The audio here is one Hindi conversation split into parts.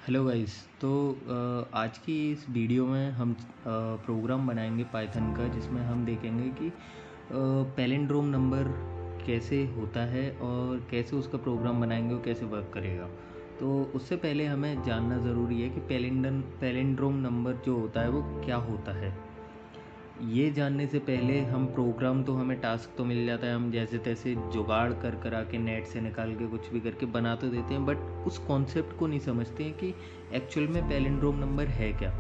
Hello guys. तो आज की इस वीडियो में हम प्रोग्राम बनाएंगे पाइथन का, जिसमें हम देखेंगे कि पैलिंड्रोम नंबर कैसे होता है और कैसे उसका प्रोग्राम बनाएंगे और कैसे वर्क करेगा। तो उससे पहले हमें जानना ज़रूरी है कि पैलिंड्रोम नंबर जो होता है वो क्या होता है। ये जानने से पहले हम प्रोग्राम तो हमें टास्क तो मिल जाता है, हम जैसे तैसे जुगाड़ कर कर आके नेट से निकाल के कुछ भी करके बना तो देते हैं, बट उस कॉन्सेप्ट को नहीं समझते हैं कि एक्चुअल में पैलिंड्रोम नंबर है क्या।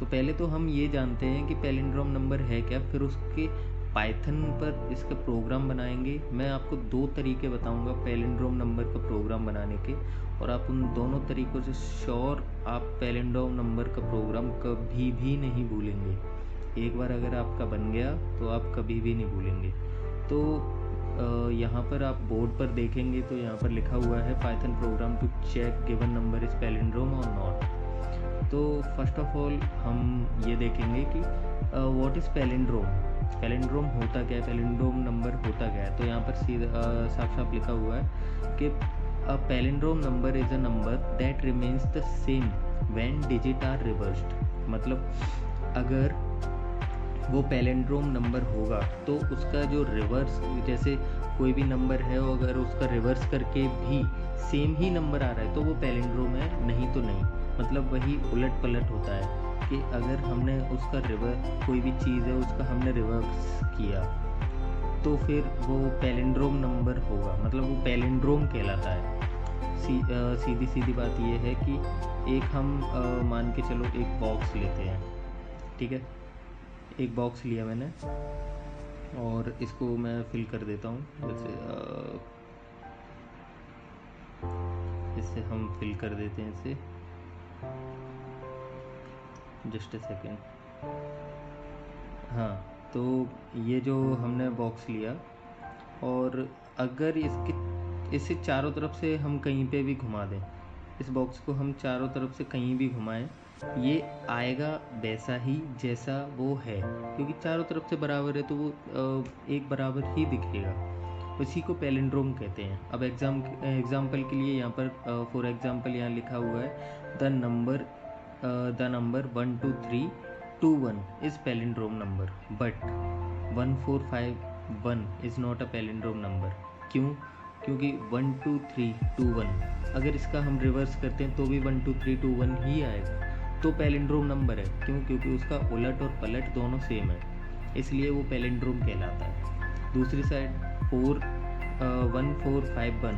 तो पहले तो हम ये जानते हैं कि पैलिंड्रोम नंबर है क्या, फिर उसके पाइथन पर इसका प्रोग्राम बनाएंगे। मैं आपको दो तरीके बताऊंगा पैलिंड्रोम नंबर का प्रोग्राम बनाने के, और आप उन दोनों तरीक़ों से श्योर आप पैलिंड्रोम नंबर का प्रोग्राम कभी भी नहीं भूलेंगे। एक बार अगर आपका बन गया तो आप कभी भी नहीं भूलेंगे। तो यहाँ पर आप बोर्ड पर देखेंगे तो यहाँ पर लिखा हुआ है Python program to check given number is palindrome और नॉट। तो फर्स्ट ऑफ ऑल हम ये देखेंगे कि व्हाट इज़ पैलिंड्रोम। पैलिंड्रोम होता क्या है, पैलिंड्रोम नंबर होता क्या है। तो यहाँ पर सीधा साफ साफ लिखा हुआ है कि a palindrome number is a number that remains the same when digit are reversed. मतलब अगर वो पैलिंड्रोम नंबर होगा तो उसका जो रिवर्स, जैसे कोई भी नंबर है और अगर उसका रिवर्स करके भी सेम ही नंबर आ रहा है तो वो पैलिंड्रोम है, नहीं तो नहीं। मतलब वही उलट पलट होता है कि अगर हमने उसका कोई भी चीज़ है उसका हमने रिवर्स किया तो फिर वो पैलिंड्रोम नंबर होगा, मतलब वो पैलिंड्रोम कहलाता है। सीधी सीधी बात ये है कि एक हम मान के चलो एक बॉक्स लेते हैं, ठीक है। एक बॉक्स लिया मैंने और इसको मैं फिल कर देता हूँ। जैसे इससे हम फिल कर देते हैं इसे, जस्ट ए सेकेंड। हाँ, तो ये जो हमने बॉक्स लिया और अगर इसे चारों तरफ से हम कहीं पे भी घुमा दें, इस बॉक्स को हम चारों तरफ से कहीं भी घुमाएं, ये आएगा वैसा ही जैसा वो है, क्योंकि चारों तरफ से बराबर है तो वो एक बराबर ही दिखेगा। उसी को पैलिंड्रोम कहते हैं। अब एग्जाम्पल के लिए यहाँ पर फॉर एग्जाम्पल यहाँ लिखा हुआ है the number 12321 is palindrome number, but 1451 is not a palindrome number. क्यों? क्योंकि 12321 अगर इसका हम रिवर्स करते हैं तो भी 12321 ही आएगा, तो पैलिंड्रोम नंबर है। क्यों? क्योंकि उसका उलट और पलट दोनों सेम है, इसलिए वो पैलिंड्रोम कहलाता है। दूसरी साइड 1451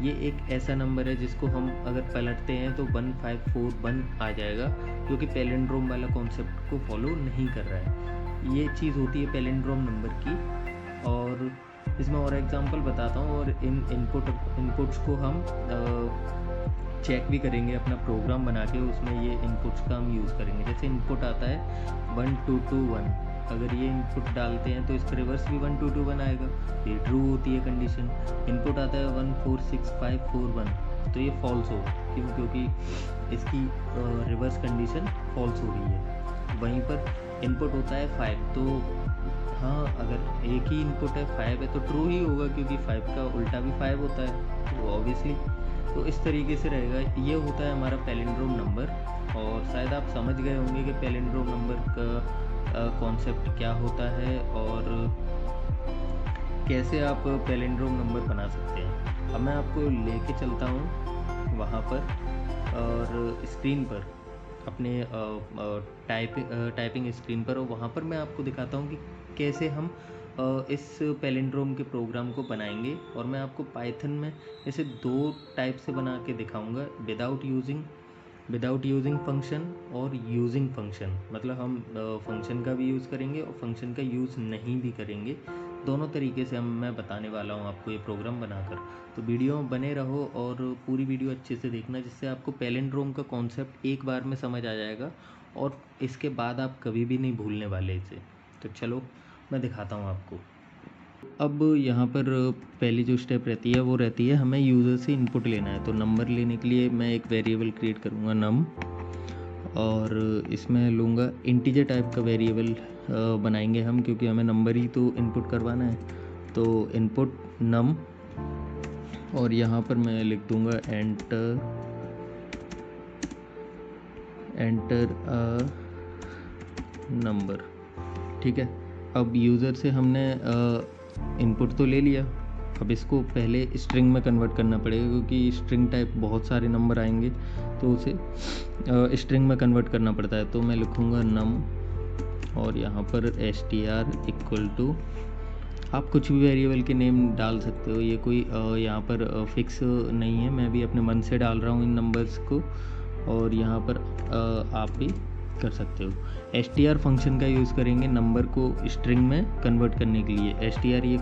ये एक ऐसा नंबर है जिसको हम अगर पलटते हैं तो 1541 आ जाएगा, जो कि पैलिंड्रोम वाला कॉन्सेप्ट को फॉलो नहीं कर रहा है। ये चीज़ होती है पैलिंड्रोम नंबर की। और इसमें और एग्जांपल बताता हूँ, और इन इनपुट्स को हम चेक भी करेंगे अपना प्रोग्राम बना के। उसमें ये इनपुट्स का हम यूज़ करेंगे। जैसे इनपुट आता है 1221, अगर ये इनपुट डालते हैं तो इसका रिवर्स भी 1221 आएगा, ये ट्रू होती है कंडीशन। इनपुट आता है 146541, तो ये फॉल्स होगा। क्यों? क्योंकि इसकी रिवर्स कंडीशन फॉल्स हो रही है। वहीं पर इनपुट होता है 5, तो हाँ, अगर एक ही इनपुट है 5 है तो ट्रू ही होगा, क्योंकि 5 का उल्टा भी 5 होता है, तो ऑब्वियसली। तो इस तरीके से रहेगा। ये होता है हमारा पैलिंड्रोम नंबर। और शायद आप समझ गए होंगे कि पैलिंड्रोम नंबर का कॉन्सेप्ट क्या होता है और कैसे आप पैलिंड्रोम नंबर बना सकते हैं। अब मैं आपको लेके चलता हूँ वहाँ पर और स्क्रीन पर, अपने टाइपिंग स्क्रीन पर, और वहाँ पर मैं आपको दिखाता हूँ कि कैसे हम इस पैलिंड्रोम के प्रोग्राम को बनाएंगे। और मैं आपको पाइथन में इसे दो टाइप से बना के दिखाऊंगा, विदाउट यूजिंग फंक्शन और यूजिंग फंक्शन। मतलब हम फंक्शन का भी यूज़ करेंगे और फंक्शन का यूज़ नहीं भी करेंगे। दोनों तरीके से मैं बताने वाला हूँ आपको ये प्रोग्राम बनाकर। तो वीडियो में बने रहो और पूरी वीडियो अच्छे से देखना, जिससे आपको पैलिंड्रोम का कॉन्सेप्ट एक बार में समझ आ जाएगा और इसके बाद आप कभी भी नहीं भूलने वाले इसे। तो चलो मैं दिखाता हूँ आपको। अब यहाँ पर पहली जो स्टेप रहती है वो रहती है हमें यूज़र से इनपुट लेना है। तो नंबर लेने के लिए मैं एक वेरिएबल क्रिएट करूँगा नम, और इसमें लूँगा इंटीजर टाइप का वेरिएबल बनाएंगे हम, क्योंकि हमें नंबर ही तो इनपुट करवाना है। तो इनपुट नम, और यहाँ पर मैं लिख दूँगा एंटर एंटर अ नंबर। ठीक है, अब यूज़र से हमने इनपुट तो ले लिया, अब इसको पहले स्ट्रिंग में कन्वर्ट करना पड़ेगा क्योंकि स्ट्रिंग टाइप बहुत सारे नंबर आएंगे तो उसे स्ट्रिंग में कन्वर्ट करना पड़ता है। तो मैं लिखूँगा नम और यहाँ पर str इक्वल टू, आप कुछ भी वेरिएबल के नेम डाल सकते हो, ये कोई यहाँ पर फिक्स नहीं है, मैं भी अपने मन से डाल रहा हूँ इन नंबर्स को, और यहाँ पर आप भी कर सकते हो। str फंक्शन का यूज़ करेंगे नंबर को स्ट्रिंग में कन्वर्ट करने के लिए। str ये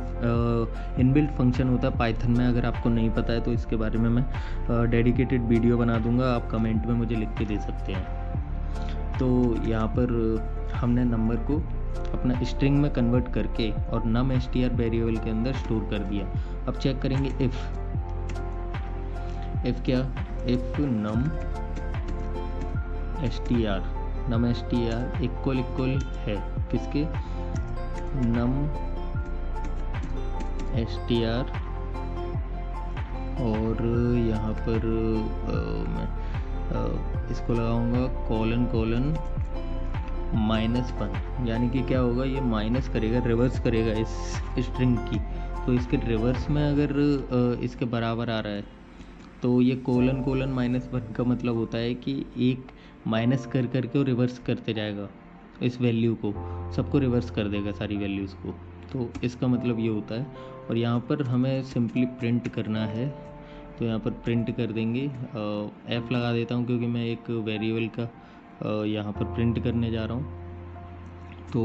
इनबिल्ट फंक्शन होता है पाइथन में, अगर आपको नहीं पता है तो इसके बारे में मैं डेडिकेटेड वीडियो बना दूंगा, आप कमेंट में मुझे लिख के दे सकते हैं। तो यहाँ पर हमने नंबर को अपना स्ट्रिंग में कन्वर्ट करके और नम str वेरिएबल के अंदर स्टोर कर दिया। अब चेक करेंगे इफ़ क्या, इफ़ नम str इक्वल है किसके, नम str, और यहाँ पर मैं इसको लगाऊंगा कोलन -1, यानी कि क्या होगा, ये माइनस करेगा, रिवर्स करेगा इस स्ट्रिंग की। तो इसके रिवर्स में अगर इसके बराबर आ रहा है तो ये कोलन -1 का मतलब होता है कि एक माइनस कर करके वो रिवर्स करते जाएगा इस वैल्यू को, सबको रिवर्स कर देगा सारी वैल्यूज़ को। तो इसका मतलब ये होता है। और यहाँ पर हमें सिंपली प्रिंट करना है, तो यहाँ पर प्रिंट कर देंगे, f लगा देता हूँ क्योंकि मैं एक वेरिएबल का यहाँ पर प्रिंट करने जा रहा हूँ। तो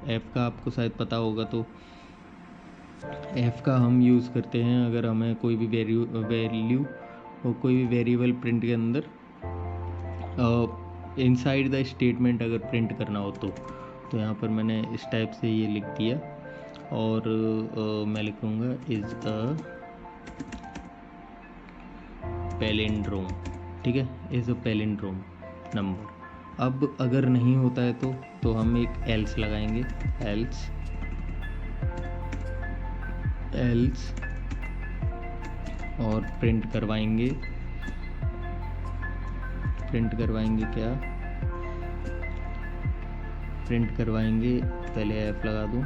f का आपको शायद पता होगा, तो f का हम यूज़ करते हैं अगर हमें कोई भी वैल्यू और कोई भी वेरिएबल प्रिंट के अंदर इनसाइड द स्टेटमेंट अगर प्रिंट करना हो तो यहाँ पर मैंने इस टाइप से ये लिख दिया, और मैं लिखूँगा इज़ अ पैलिंड्रोम। ठीक है, इज़ अ पैलिंड्रोम नंबर। अब अगर नहीं होता है तो हम एक एल्स लगाएंगे, एल्स और प्रिंट करवाएंगे क्या, प्रिंट करवाएंगे, पहले f लगा दूं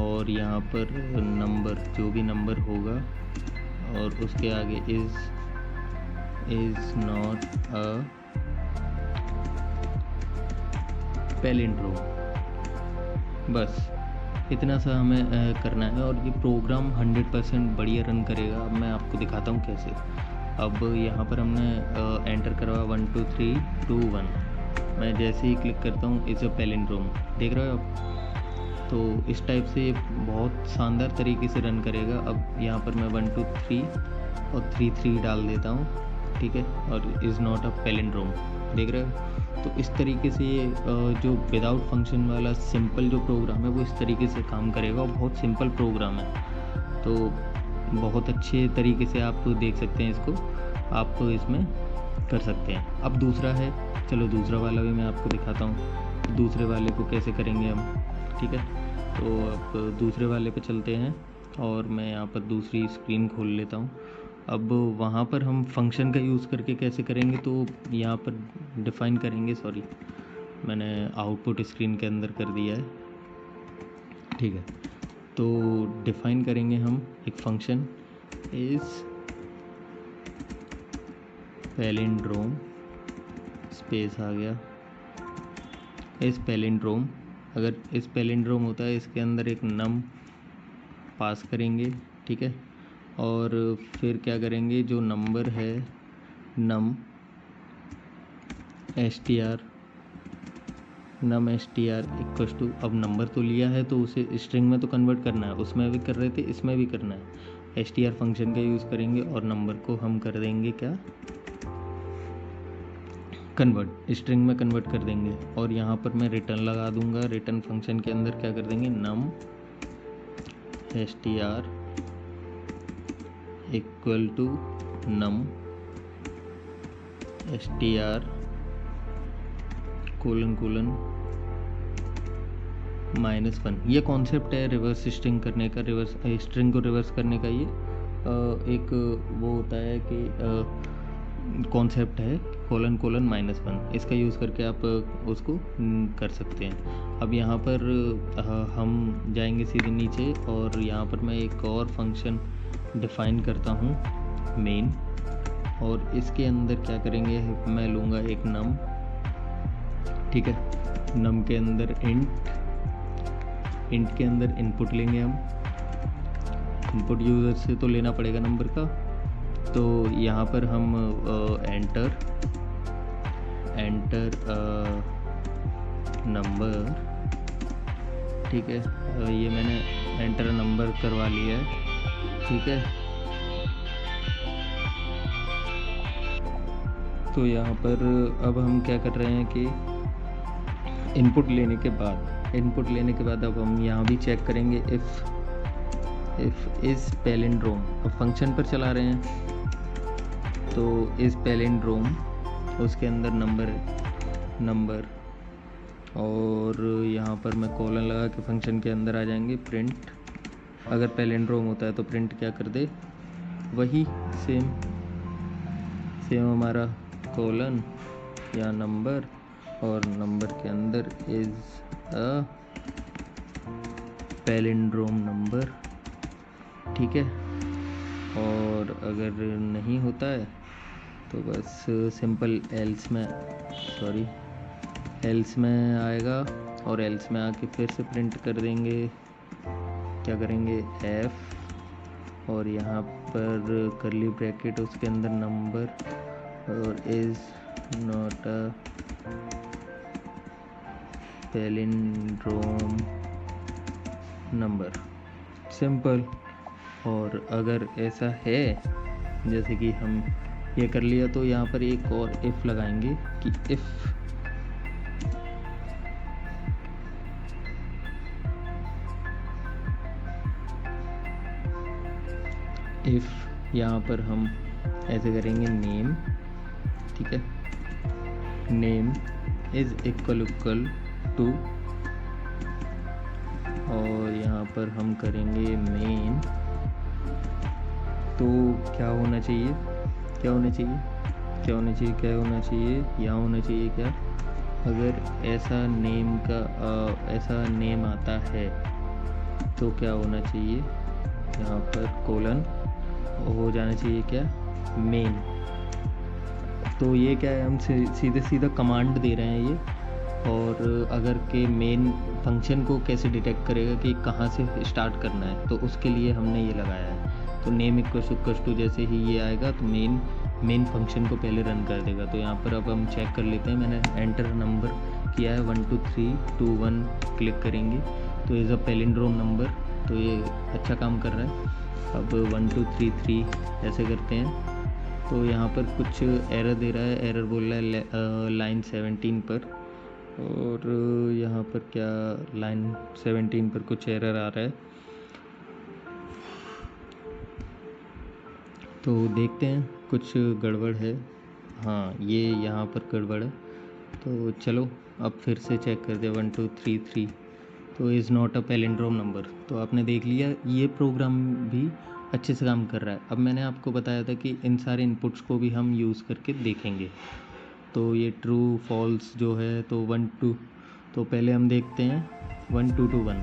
और यहाँ पर नंबर, जो भी नंबर होगा, और उसके आगे इज़ नॉट अ पैलिंड्रोम। बस इतना सा हमें करना है और ये प्रोग्राम 100% बढ़िया रन करेगा। अब मैं आपको दिखाता हूँ कैसे। अब यहाँ पर हमने एंटर करवा 1 2 3 2 1, मैं जैसे ही क्लिक करता हूँ इज़ अ पैलिंड्रोम, देख रहे हो आप। तो इस टाइप से बहुत शानदार तरीके से रन करेगा। अब यहाँ पर मैं 1 2 3 और 3 3 डाल देता हूँ, ठीक है, और इज़ नॉट अ पैलिंड्रोम, देख रहे हो। तो इस तरीके से ये जो विदाउट फंक्शन वाला सिंपल जो प्रोग्राम है वो इस तरीके से काम करेगा, और बहुत सिंपल प्रोग्राम है। तो बहुत अच्छे तरीके से आप देख सकते हैं इसको, आप इसमें कर सकते हैं। अब दूसरा है, चलो दूसरा वाला भी मैं आपको दिखाता हूँ, दूसरे वाले को कैसे करेंगे हम। ठीक है, तो अब दूसरे वाले पे चलते हैं और मैं यहाँ पर दूसरी स्क्रीन खोल लेता हूँ। अब वहाँ पर हम फंक्शन का यूज़ करके कैसे करेंगे, तो यहाँ पर डिफ़ाइन करेंगे, सॉरी मैंने आउटपुट स्क्रीन के अंदर कर दिया है। ठीक है, तो डिफ़ाइन करेंगे हम एक फंक्शन इज़ पैलिंड्रोम, स्पेस आ गया, इस पैलिंड्रोम, अगर इस पैलिंड्रोम होता है इसके अंदर एक नम पास करेंगे, ठीक है, और फिर क्या करेंगे, जो नंबर है नम str इक्वल टू, अब नंबर तो लिया है तो उसे स्ट्रिंग में तो कन्वर्ट करना है, उसमें भी कर रहे थे, इसमें भी करना है। str फंक्शन का यूज़ करेंगे और नंबर को हम कर देंगे क्या, कन्वर्ट, स्ट्रिंग में कन्वर्ट कर देंगे। और यहाँ पर मैं रिटर्न लगा दूंगा, रिटर्न फंक्शन के अंदर क्या कर देंगे, num str equal to num str colon -1। ये कॉन्सेप्ट है रिवर्स स्ट्रिंग करने का, रिवर्स स्ट्रिंग को रिवर्स करने का। ये एक वो होता है कि कॉन्सेप्ट है ::-1, इसका यूज़ करके आप उसको कर सकते हैं। अब यहाँ पर हम जाएंगे सीधे नीचे और यहाँ पर मैं एक और फंक्शन डिफ़ाइन करता हूँ मेन, और इसके अंदर क्या करेंगे, मैं लूँगा एक नम, ठीक है। नम के अंदर इंट के अंदर इनपुट लेंगे हम। इनपुट यूज़र से तो लेना पड़ेगा नंबर का, तो यहाँ पर हम एंटर नंबर, ठीक है। ये मैंने एंटर नंबर करवा लिया है, ठीक है। तो यहाँ पर अब हम क्या कर रहे हैं कि इनपुट लेने के बाद अब हम यहाँ भी चेक करेंगे इफ़ इज़ पैलिंड्रोम। अब फंक्शन पर चला रहे हैं तो इज़ पैलिंड्रोम, उसके अंदर नंबर और यहाँ पर मैं कॉलन लगा के फंक्शन के अंदर आ जाएंगे प्रिंट। अगर पैलिंड्रोम होता है तो प्रिंट क्या कर दे, वही सेम हमारा कॉलन या नंबर, और नंबर के अंदर इज़ अ पैलिंड्रोम नंबर, ठीक है। और अगर नहीं होता है तो बस सिंपल एल्स में आएगा, और एल्स में आके फिर से प्रिंट कर देंगे, क्या करेंगे एफ, और यहाँ पर करली ब्रैकेट, उसके अंदर नंबर और is not a palindrome number, simple. और अगर ऐसा है जैसे कि हम ये कर लिया, तो यहाँ पर एक और इफ़ लगाएंगे कि इफ़ यहाँ पर हम ऐसे करेंगे नेम, ठीक है। नेम इज़ इक्वल टू, और यहाँ पर हम करेंगे मेन। तो क्या होना चाहिए, यहाँ होना चाहिए क्या, अगर ऐसा नेम आता है तो क्या होना चाहिए, यहाँ पर कोलन हो जाना चाहिए क्या, मेन। तो ये क्या है, हम सीधा कमांड दे रहे हैं ये, और अगर के मेन फंक्शन को कैसे डिटेक्ट करेगा कि कहाँ से स्टार्ट करना है, तो उसके लिए हमने ये लगाया है। तो नेम इक्वल टू जैसे ही ये आएगा तो मेन फंक्शन को पहले रन कर देगा। तो यहाँ पर अब हम चेक कर लेते हैं, मैंने एंटर नंबर किया है 1 2 3 2 1, क्लिक करेंगे तो इज़ अ पैलिंड्रोम नंबर, तो ये अच्छा काम कर रहा है। अब 1 2 3 3 ऐसे करते हैं, तो यहाँ पर कुछ एरर दे रहा है, एरर बोल रहा है लाइन 17 पर, और यहाँ पर क्या लाइन 17 पर कुछ एरर आ रहा है, तो देखते हैं कुछ गड़बड़ है। हाँ, ये यहाँ पर गड़बड़ है, तो चलो अब फिर से चेक करते हैं 1 2 3 3, तो is not a palindrome number. तो आपने देख लिया ये प्रोग्राम भी अच्छे से काम कर रहा है। अब मैंने आपको बताया था कि इन सारे इनपुट्स को भी हम यूज़ करके देखेंगे। तो ये ट्रू फॉल्स जो है, तो 1 2, तो पहले हम देखते हैं 1 2 2 1,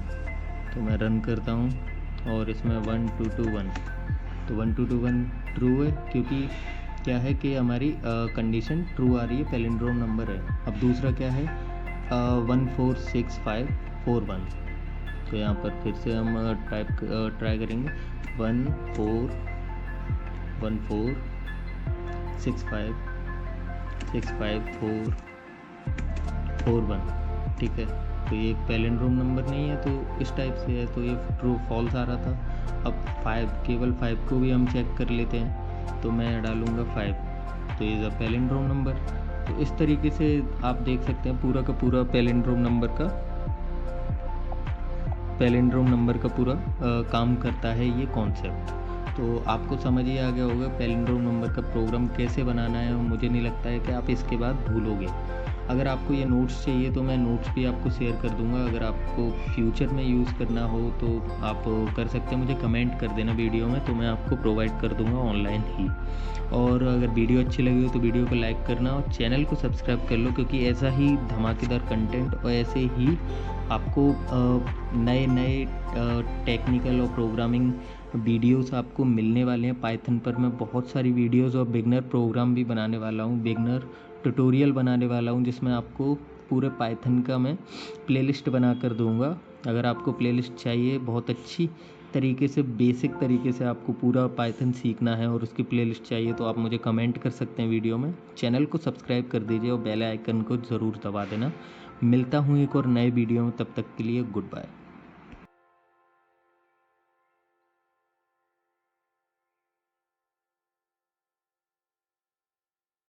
तो मैं रन करता हूँ और इसमें 1 2 2 1, तो 1 2 2 1 ट्रू है, क्योंकि क्या है कि हमारी कंडीशन ट्रू आ रही है, पैलिंड्रोम नंबर है। अब दूसरा क्या है 1 4 6 5 4 1, तो यहाँ पर फिर से हम ट्राई करेंगे 1 4 6 5 4 4 1, ठीक है। तो ये एक पैलिंड्रोम नंबर नहीं है, तो इस टाइप से है, तो ये ट्रू फॉल्स आ रहा था। अब 5, केवल 5 को भी हम चेक कर लेते हैं, तो मैं डालूँगा 5, तो ये इज़ अ पैलिंड्रोम नंबर। तो इस तरीके से आप देख सकते हैं पूरा का पूरा पैलिंड्रोम नंबर का पूरा काम करता है ये कॉन्सेप्ट। तो आपको समझ ही आ गया होगा पैलिंड्रोम नंबर का प्रोग्राम कैसे बनाना है, और मुझे नहीं लगता है कि आप इसके बाद भूलोगे। अगर आपको ये नोट्स चाहिए तो मैं नोट्स भी आपको शेयर कर दूंगा। अगर आपको फ्यूचर में यूज़ करना हो तो आप कर सकते हैं, मुझे कमेंट कर देना वीडियो में, तो मैं आपको प्रोवाइड कर दूंगा ऑनलाइन ही। और अगर वीडियो अच्छी लगी हो तो वीडियो को लाइक करना और चैनल को सब्सक्राइब कर लो, क्योंकि ऐसा ही धमाकेदार कंटेंट और ऐसे ही आपको नए नए टेक्निकल और प्रोग्रामिंग वीडियोस आपको मिलने वाले हैं पाइथन पर। मैं बहुत सारी वीडियोस और बिगनर प्रोग्राम भी बनाने वाला हूँ, बिगनर ट्यूटोरियल बनाने वाला हूँ, जिसमें आपको पूरे पाइथन का मैं प्लेलिस्ट बना कर दूँगा। अगर आपको प्लेलिस्ट चाहिए बहुत अच्छी तरीके से, बेसिक तरीके से आपको पूरा पाइथन सीखना है और उसकी प्लेलिस्ट चाहिए, तो आप मुझे कमेंट कर सकते हैं वीडियो में। चैनल को सब्सक्राइब कर दीजिए और बेल आइकन को ज़रूर दबा देना। मिलता हूँ एक और नए वीडियो में, तब तक के लिए गुड बाय।